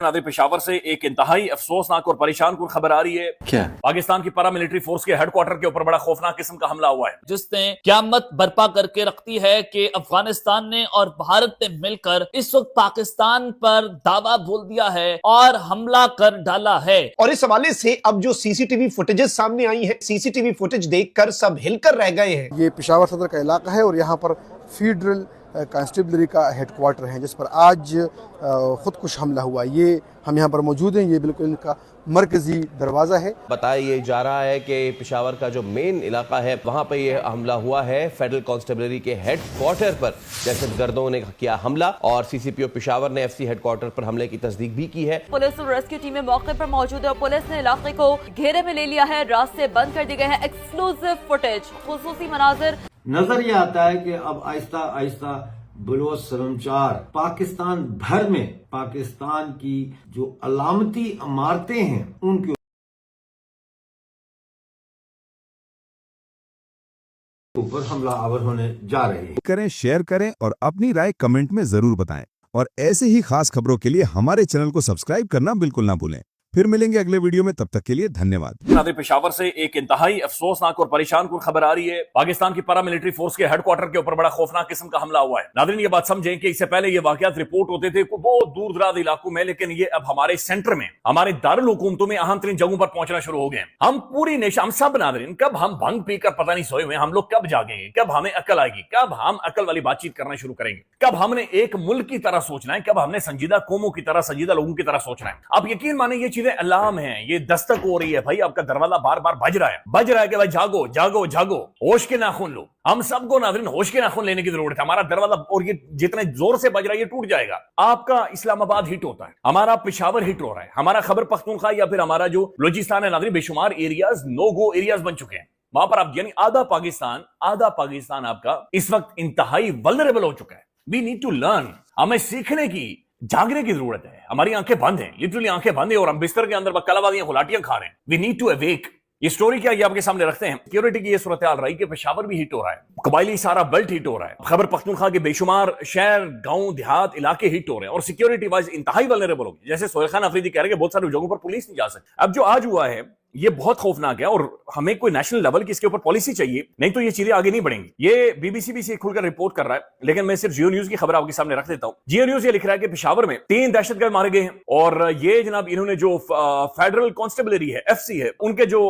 नादिर पेशावर से एक इंतहाई अफसोसनाक और परेशान कुन खबर आ रही है। क्या? पाकिस्तान की पारा मिलिट्री फोर्स के हेडक्वार्टर के ऊपर बड़ा खौफनाक किस्म का हमला हुआ है, जिसने क़यामत बर्पा करके रखती है कि अफगानिस्तान ने और भारत ने मिलकर इस वक्त पाकिस्तान पर दावा बोल दिया है और हमला कर डाला है। और इस हवाले से अब जो सीसीटीवी फुटेजेस सामने आई है, सीसीटीवी फुटेज देखकर सब हिलकर रह गए हैं। ये पेशावर सदर का इलाका है और यहाँ पर फेडरल कांस्टेबलरी का हेडक्वार्टर है जिस पर आज खुदकुश हमला हुआ। ये हम यहाँ पर मौजूद हैं, ये बिल्कुल इनका मरकजी दरवाज़ा है। बताया ये जा रहा है कि पेशावर का जो मेन इलाका है वहाँ पर ये हमला हुआ है फेडरल कांस्टेबलरी के हेडक्वार्टर पर। दहशतगर्दों ने किया हमला और सीसीपीओ पेशावर ने एफसी हेडक्वार्टर पर हमले की तस्दीक भी की है। पुलिस और रेस्क्यू टीमें मौके पर मौजूद है और पुलिस ने इलाके को घेरे में ले लिया है, रास्ते बंद कर दिए गए हैं। एक्सक्लूसिव फुटेज, खुसूसी मनाजिर। नजर ये आता है कि अब आहिस्ता आहिस्ता बलोच सरंचार पाकिस्तान भर में पाकिस्तान की जो अलामती इमारतें हैं उनके ऊपर हमला आवर होने जा रहे हैं। करें, शेयर करें और अपनी राय कमेंट में जरूर बताएं और ऐसे ही खास खबरों के लिए हमारे चैनल को सब्सक्राइब करना बिल्कुल ना भूलें। फिर मिलेंगे अगले वीडियो में, तब तक के लिए धन्यवाद। नादिर पेशावर से एक इंतहाई अफसोसनाक और परेशान कुन खबर आ रही है। पाकिस्तान की पारा मिलिट्री फोर्स के हेडक्वार्टर के ऊपर बड़ा खौफनाक किस्म का हमला हुआ है। नादिरीन ये बात समझें कि इससे पहले ये वाकयात रिपोर्ट होते थे बहुत दूर दराज इलाकों में, लेकिन ये अब हमारे सेंटर में, हमारे दारुल हुकूमतों में अहम तरीन जगहों पर पहुंचना शुरू हो गए। हम पूरी नेशन, हम सब नादिरीन, कब हम भंग पीकर पता नहीं सोए हुए, हम लोग कब जागेंगे, कब हमें अकल आएगी, कब हम अकल वाली बातचीत करना शुरू करेंगे, कब हमने एक मुल्क की तरह सोचना है, कब हमने संजीदा कौमों की तरह, संजीदा लोगों की तरह सोचना है। आप यकीन माने ये चीजें अलार्म है, ये दस्तक हो रही है भाई, आपका दरवाजा बार बार बज रहा है कि भाई जागो जागो जागो, होश के नाखून लो। हम सबको नाज़रीन होश के नाखून लेने की जरूरत है। हमारा दरवाजा, और ये जितने जोर से बज रहा है ये टूट जाएगा। आपका इस्लामाबाद हिट होता है, हमारा पेशावर हिट हो रहा है, हमारा खैबर पख्तूनख्वा या फिर हमारा जो बलूचिस्तान है नाज़रीन, बेशुमार एरियाज नो गो एरियाज बन चुके हैं। वहां पर आप यानी आधा पाकिस्तान आपका इस वक्त इंतहाई वल्नरेबल हो चुका है। वी नीड टू लर्न, हमें सीखने की, जागने की जरूरत है। हमारी आंखें बंद हैं, लिटरली आंखें बंद हैं और हम बिस्तर के अंदर बकलावादियां खुलाटियां खा रहे हैं। We need to awake. ये स्टोरी क्या ये आपके सामने रखते हैं। सिक्योरिटी की ये सूरत हाल रही कि पेशावर भी हिट हो रहा है, कबायली सारा बेल्ट हिट हो रहा है, खैबर पख्तूनख्वा के बेशुमार शहर, गांव, देहात इलाके हिट हो रहे हैं और सिक्योरिटी वाइज इंतहाई वल्नरेबल हो गए। जैसे सोहेल खान अफरीदी कह रहे हैं कि बहुत सारी जगहों पर पुलिस नहीं जा सकती। अब जो आज हुआ है ये बहुत खौफनाक है और हमें कोई नेशनल लेवल की इसके ऊपर पॉलिसी चाहिए, नहीं तो ये चीजें आगे नहीं बढ़ेंगी। ये बीबीसी भी से खुलकर रिपोर्ट कर रहा है, लेकिन मैं सिर्फ जियो न्यूज की खबर आपके सामने रख देता हूं। जियो न्यूज ये लिख रहा है कि पेशावर में 3 दहशतगर्द मारे गए हैं और ये जनाब इन्होंने जो फेडरल कांस्टेबलरी है, एफसी है, उनके जो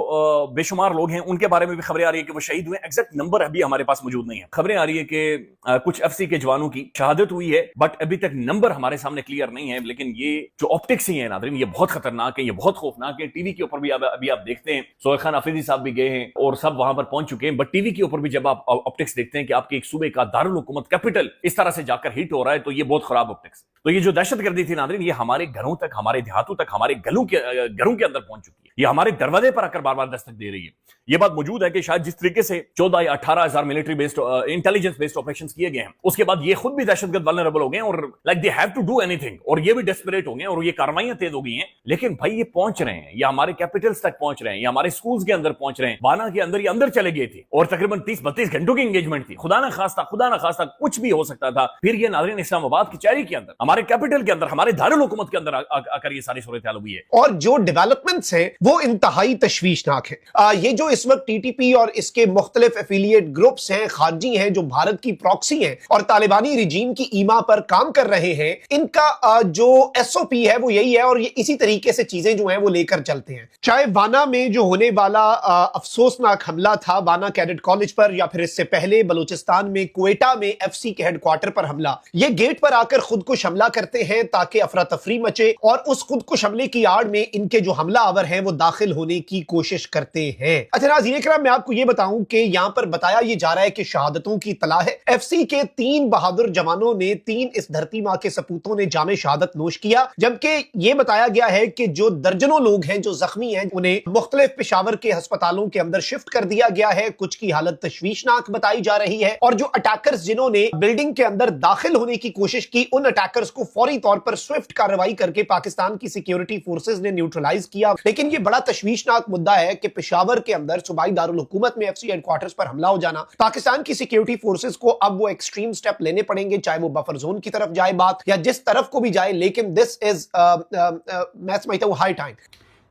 बेशुमार लोग हैं उनके बारे में भी खबरें आ रही है कि वो शहीद हुए। एग्जैक्ट नंबर अभी हमारे पास मौजूद नहीं है। खबरें आ रही है कि कुछ एफसी के जवानों की शहादत हुई है, बट अभी तक नंबर हमारे सामने क्लियर नहीं है। लेकिन ये जो ऑप्टिक्स ही है नाज़रीन, ये बहुत खतरनाक है, ये बहुत खौफनाक है। टीवी के ऊपर भी अभी आप देखते हैं, सोहेल खान अफरीदी साहब भी गए हैं और सब वहां पर पहुंच चुके हैं, बट टीवी के ऊपर भी जब आप ऑप्टिक्स देखते हैं कि आपके एक सूबे का दारुल हुकूमत कैपिटल इस तरह से जाकर हिट हो रहा है, तो ये बहुत खराब ऑप्टिक्स। तो ये जो दहशतगर्दी थी नाज़रीन, ये हमारे घरों तक, हमारे देहातों तक, हमारे घरों के अंदर पहुंच चुकी है। ये हमारे दरवाजे पर आकर बार बार दस्तक दे रही है। ये बात मौजूद है कि शायद जिस तरीके से 14 या 18,000 military based intelligence based operations किए गए हैं, उसके बाद ये खुद भी दहशतगर्द वल्नरेबल हो गए और like they have to do anything, और ये भी डेस्परेट हो गए और ये कार्रवाइयां तेज हो गई हैं। लेकिन भाई ये पहुंच रहे हैं, ये हमारे कैपिटल्स तक पहुंच रहे हैं, ये हमारे स्कूल्स के अंदर पहुंच रहे हैं। बाना के अंदर ये अंदर चले गए थे और तकरीबन 30-32 घंटों की एंगेजमेंट थी। खुदा ना खास्ता कुछ भी हो सकता था। फिर ये नाज़रीन इस्लामाबाद की चेहरे के अंदर, हमारे कैपिटल के अंदर, हमारे दारुल हुकूमत के अंदर आकर ये सारी सूरत हाल हुई है। और जो डेवलपमेंट्स हैं वो इंतहाई तशवीशनाक है। ये जो इस वक्त टीटीपी और इसके मुख्तलिफ एफिलिएट ग्रुप्स हैं, खारजी हैं, जो भारत की प्रॉक्सी हैं और तालिबानी रिजीम की ईमा पर काम कर रहे हैं, इनका जो एसओपी है वो यही है और ये इसी तरीके से चीजें जो हैं वो लेकर चलते हैं। चाहे वाना में जो होने वाला अफसोसनाक हमला था, वाना कैडेट कॉलेज पर, या फिर इससे पहले बलूचिस्तान में क्वेटा में एफसी के हेडक्वार्टर पर हमला, ये गेट पर आकर खुदकुश हमला करते हैं ताकि अफरा तफरी मचे और उस खुदकुश हमले की आड़ में इनके जो हमला आवर हैं वो दाखिल होने की कोशिश करते हैं। अच्छा नाज़रीन इकराम, मैं आपको ये बताऊं कि यहां पर बताया ये जा रहा है कि शहादतों की तला है। एफसी के 3 बहादुर जवानों ने, 3 इस धरती मां के सपूतों ने जामे शहादत नोश किया, जबकि ये बताया गया है कि जो दर्जनों लोग हैं जो जख्मी हैं उन्हें मुख्तलिफ पेशावर के अस्पतालों के अंदर शिफ्ट कर दिया गया है। कुछ की हालत तशवीशनाक बताई जा रही है और जो अटैकर्स जिन्होंने बिल्डिंग के अंदर दाखिल होने की कोशिश की, उन अटैकर्स को फौरी तौर पर स्विफ्ट कार्रवाई करके पाकिस्तान की सिक्योरिटी फोर्सेस ने न्यूट्रलाइज किया। लेकिन ये बड़ा तशवीशनाक मुद्दा है कि पेशावर के अंदर सूबाई दारुल हुकूमत में एफसी हेडक्वार्टर्स पर हमला हो जाना, पाकिस्तान की सिक्योरिटी फोर्सेस को अब वो एक्सट्रीम स्टेप लेने पड़ेंगे, चाहे वो बफर जोन की तरफ जाए बात या जिस तरफ को भी जाए। लेकिन दिस इज मैं समझता हूं हाई टाइम।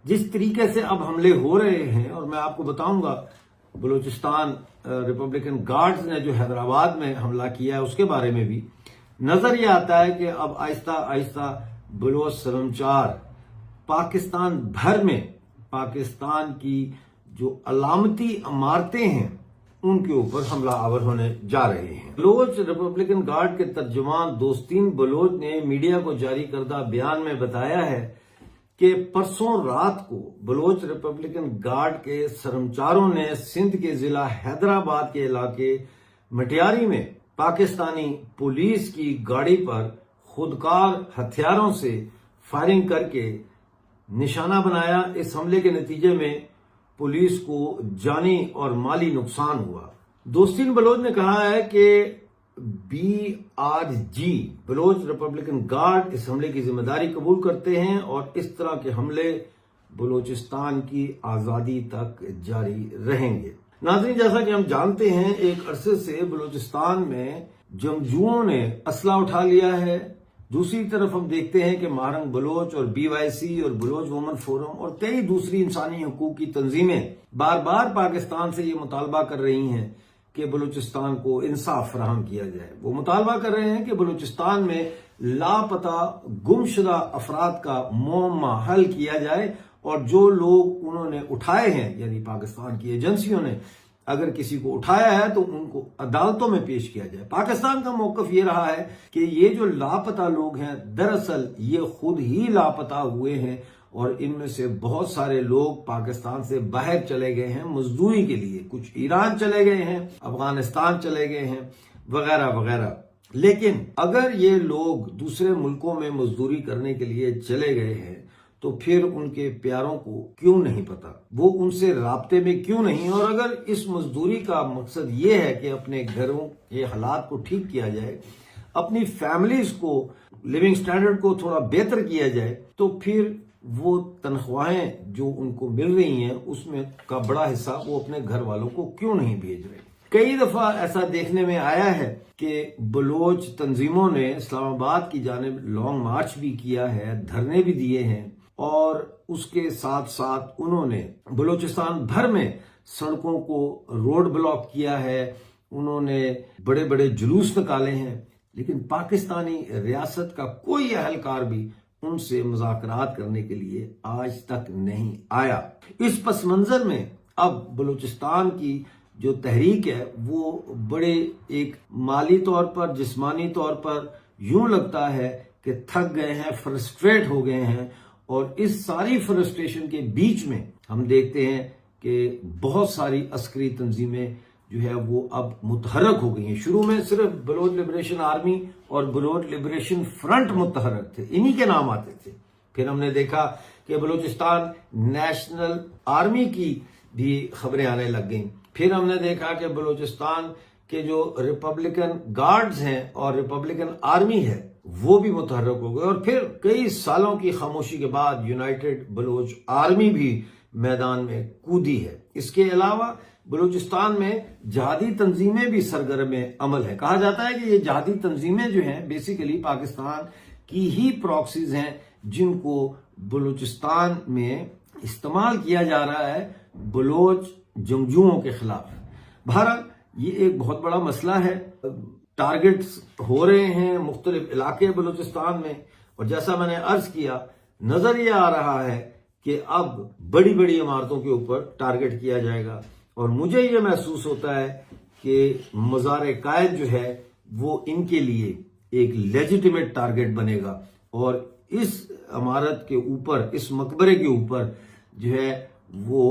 जिस तरीके से अब हमले हो रहे हैं, और मैं आपको बताऊंगा बलूचिस्तान रिपब्लिकन गार्ड्स ने जो हैदराबाद में हमला किया है उसके बारे में भी नजर ये आता है कि अब आहिस्ता आहिस्ता बलोच सलमचार पाकिस्तान भर में पाकिस्तान की जो अलामती इमारतें हैं उनके ऊपर हमला आवर होने जा रहे हैं। बलोच रिपब्लिकन गार्ड के तर्जुमान दोस्तीन बलोच ने मीडिया को जारी करदा बयान में बताया है कि परसों रात को बलोच रिपब्लिकन गार्ड के सरमचारों ने सिंध के जिला हैदराबाद के इलाके मटियारी में पाकिस्तानी पुलिस की गाड़ी पर खुदकार हथियारों से फायरिंग करके निशाना बनाया। इस हमले के नतीजे में पुलिस को जानी और माली नुकसान हुआ। दोस्तीन बलोच ने कहा है कि BRG बलोच रिपब्लिकन गार्ड इस हमले की जिम्मेदारी कबूल करते हैं और इस तरह के हमले बलूचिस्तान की आजादी तक जारी रहेंगे। नाज़रीन, जैसा कि हम जानते हैं एक अरसे से बलूचिस्तान में जंगजुओं ने असला उठा लिया है। दूसरी तरफ हम देखते हैं कि महारंग बलोच और BYC और बलोच वुमन फोरम और कई दूसरी इंसानी हकूक की तंजीमें बार बार पाकिस्तान से ये मुतालबा कर रही हैं कि बलूचिस्तान को इंसाफ फराहम किया जाए। वो मुतालबा कर रहे हैं कि बलूचिस्तान में लापता गुमशुदा अफराद का मुअम्मा हल किया जाए और जो लोग उन्होंने उठाए हैं, यानी पाकिस्तान की एजेंसियों ने अगर किसी को उठाया है तो उनको अदालतों में पेश किया जाए। पाकिस्तान का मौकफ ये रहा है कि ये जो लापता लोग हैं दरअसल ये खुद ही लापता हुए हैं और इनमें से बहुत सारे लोग पाकिस्तान से बाहर चले गए हैं मजदूरी के लिए, कुछ ईरान चले गए हैं, अफगानिस्तान चले गए हैं, वगैरह वगैरह। लेकिन अगर ये लोग दूसरे मुल्कों में मजदूरी करने के लिए चले गए हैं तो फिर उनके प्यारों को क्यों नहीं पता, वो उनसे राब्ते में क्यों नहीं? और अगर इस मजदूरी का मकसद ये है कि अपने घरों के हालात को ठीक किया जाए, अपनी फैमिलीज को लिविंग स्टैंडर्ड को थोड़ा बेहतर किया जाए, तो फिर वो तनख्वाहें जो उनको मिल रही हैं उसमें का बड़ा हिस्सा वो अपने घर वालों को क्यों नहीं भेज रहे? कई दफा ऐसा देखने में आया है कि बलोच तंजीमों ने इस्लामाबाद की जानिब लॉन्ग मार्च भी किया है, धरने भी दिए हैं और उसके साथ साथ उन्होंने बलूचिस्तान भर में सड़कों को रोड ब्लॉक किया है, उन्होंने बड़े बड़े जुलूस निकाले हैं। लेकिन पाकिस्तानी रियासत का कोई अहलकार भी उनसे मुज़ाकरात करने के लिए आज तक नहीं आया। इस पस मंजर में अब बलूचिस्तान की जो तहरीक है वो बड़े एक माली तौर पर, जिस्मानी तौर पर यूं लगता है कि थक गए हैं, फ्रस्ट्रेट हो गए हैं। और इस सारी फ्रस्ट्रेशन के बीच में हम देखते हैं कि बहुत सारी अस्करी तंजीमें जो है वो अब मुतहरक हो गई हैं। शुरू में सिर्फ बलोच लिबरेशन आर्मी और बलोच लिबरेशन फ्रंट मुतहरक थे, इन्हीं के नाम आते थे। फिर हमने देखा कि बलूचिस्तान नेशनल आर्मी की भी खबरें आने लग गईं। फिर हमने देखा कि बलूचिस्तान के जो रिपब्लिकन गार्ड्स हैं और रिपब्लिकन आर्मी है वो भी मुतहरक हो गए। और फिर कई सालों की खामोशी के बाद यूनाइटेड बलोच आर्मी भी मैदान में कूदी है। इसके अलावा बलूचिस्तान में जहादी तंजीमें भी सरगर्म अमल है। कहा जाता है कि ये जहादी तंजीमें जो हैं बेसिकली पाकिस्तान की ही प्रॉक्सीज हैं जिनको बलूचिस्तान में इस्तेमाल किया जा रहा है बलोच जंगजुओं के खिलाफ। बहरहाल ये एक बहुत बड़ा मसला है। टारगेट्स हो रहे हैं मुख्तलिफ इलाके बलूचिस्तान में और जैसा मैंने अर्ज किया नजर ये आ रहा है कि अब बड़ी बड़ी इमारतों के ऊपर टारगेट किया जाएगा। और मुझे ये महसूस होता है कि मज़ार-ए-कायद जो है वो इनके लिए एक लेजिटिमेट टारगेट बनेगा और इस इमारत के ऊपर, इस मकबरे के ऊपर जो है वो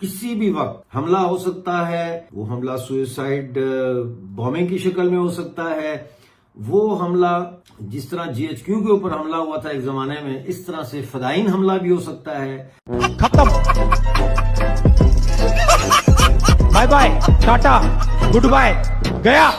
किसी भी वक्त हमला हो सकता है। वो हमला सुसाइड बॉम्बिंग की शक्ल में हो सकता है, वो हमला जिस तरह GHQ के ऊपर हमला हुआ था एक जमाने में, इस तरह से फदाइन हमला भी हो सकता है। खत्म, bye bye, tata, good bye, गया।